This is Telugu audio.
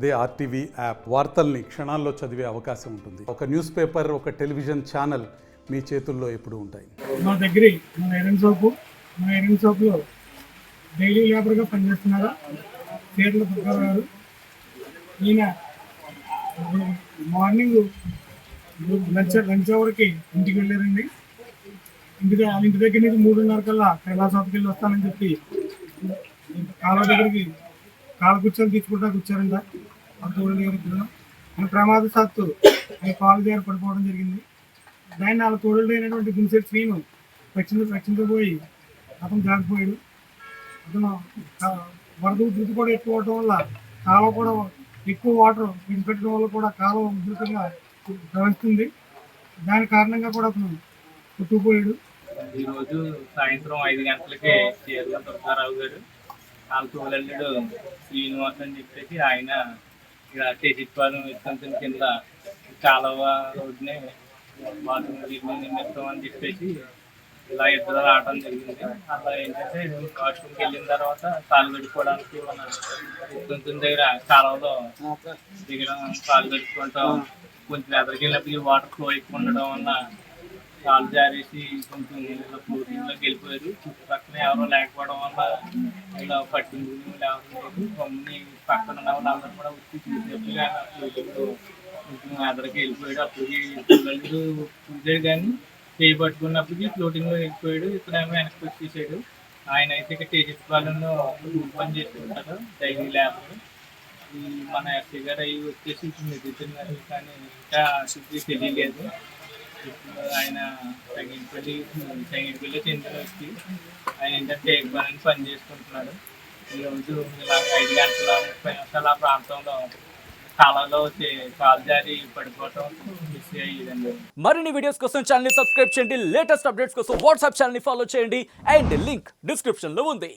అదే ఆర్టీవీ యాప్ వార్తల్ని క్షణాల్లో చదివే అవకాశం ఉంటుంది. ఒక న్యూస్ పేపర్, ఒక టెలివిజన్ ఛానల్ మీ చేతుల్లో ఎప్పుడూ ఉంటాయి. మా దగ్గర మన ఐరన్ సోపులో డైలీ లేబర్గా పనిచేస్తున్నారా పేర్ల ప్రకారం గారు. ఈయన మార్నింగ్ లంచ్ అవర్కి ఇంటికి వెళ్ళారండి. వాళ్ళ ఇంటి దగ్గర నుంచి 3:30 కల్లా కైలాస షాప్కి వెళ్ళి వస్తానని చెప్పి కాలువ దగ్గరికి కాలు కూర్చొని తీసుకుంటానికి వచ్చారంట. ఆ తోడు దగ్గరికి ఆయన ప్రమాదశాత్తు ఆయన కాలు దగ్గర పడిపోవడం జరిగింది. దాన్ని వాళ్ళ తోడులు అయినటువంటి గుంసెట్ శ్రీను రక్షణతో పోయి అతను జారిపోయాడు. అతను వరద ఉధృతి కూడా ఎక్కువ అవడం వల్ల కాలువ కూడా ఎక్కువ వాటర్ విడిపెట్టడం వల్ల కూడా కాలువ ఉధృతంగా ప్రవహిస్తుంది. దాని కారణంగా కూడా అతను కొట్టుకుపోయాడు. ఈరోజు సాయంత్రం 5 గంటలకి చీరల దుర్గారావు గారు వాళ్ళ తోలల్లుడు శ్రీనివాస్ అని చెప్పేసి ఆయన ఇక్కడ టేసిపాలెం ఎత్తంతుల కింద కాలువ రోడ్ని నిమిత్తం అని చెప్పేసి ఇలా ఇద్దరు రావడం జరిగింది. అలా ఏంటంటే వాష్రూమ్కి వెళ్ళిన తర్వాత కాలు గడుపుకోవడానికి మన ఎత్తంతుల దగ్గర కాలువలో దిగడం, కాలు గడుపుకుంటాం. కొంచెం ఎదరికి వెళ్ళినప్పుడు వాటర్ ఫ్లో ఎక్కువ ఉండడం వల్ల కాలు జారేసి కొంచెం ఫ్లోటింగ్లోకి వెళ్ళిపోయారు. చుట్టుపక్కల ఎవరో లేకపోవడం వల్ల ఇలా పట్టించుకుని లేకపోతే మమ్మల్ని పక్కన ఉన్న వాళ్ళందరూ కూడా వచ్చి చూసేట్టుగా కొంచెం ఎదరికి వెళ్ళిపోయాడు. అప్పటికి పిల్లలు చూసాడు కానీ చేయి పట్టుకున్నప్పటికీ ఫ్లోటింగ్లో వెళ్ళిపోయాడు. ఇక్కడేమో వెనక్కి వచ్చేసాడు. ఆయన అయితే ఇక్కడ టేసిపాలెంలో పని చేస్తూ ఉంటారు డైలీ లేబర్. ఈ మన ఎస్ఐ గారు అవి వచ్చేసి మెదులుతున్నారు కానీ ఇంకా శుద్ధి తెలియలేదు. ఆయన సంగీతపల్లి చెందిన వ్యక్తి. ఆయన ఏంటంటే ఎగ్బాలని పని చేసుకుంటున్నాడు. ఈరోజు ఇలా 5 గంటల 30 నిమిషాల ఆ ప్రాంతంలో కాలంలో కాలు జారి పడిపోవటం మిస్ అయ్యిందండి. మరిన్ని వీడియోస్ కోసం ఛానల్ ని సబ్స్క్రైబ్ చేయండి. లేటెస్ట్ అప్డేట్స్ కోసం వాట్సాప్ ఛానల్ ని ఫాలో చేయండి. అండ్ లింక్ డిస్క్రిప్షన్ లో ఉంది.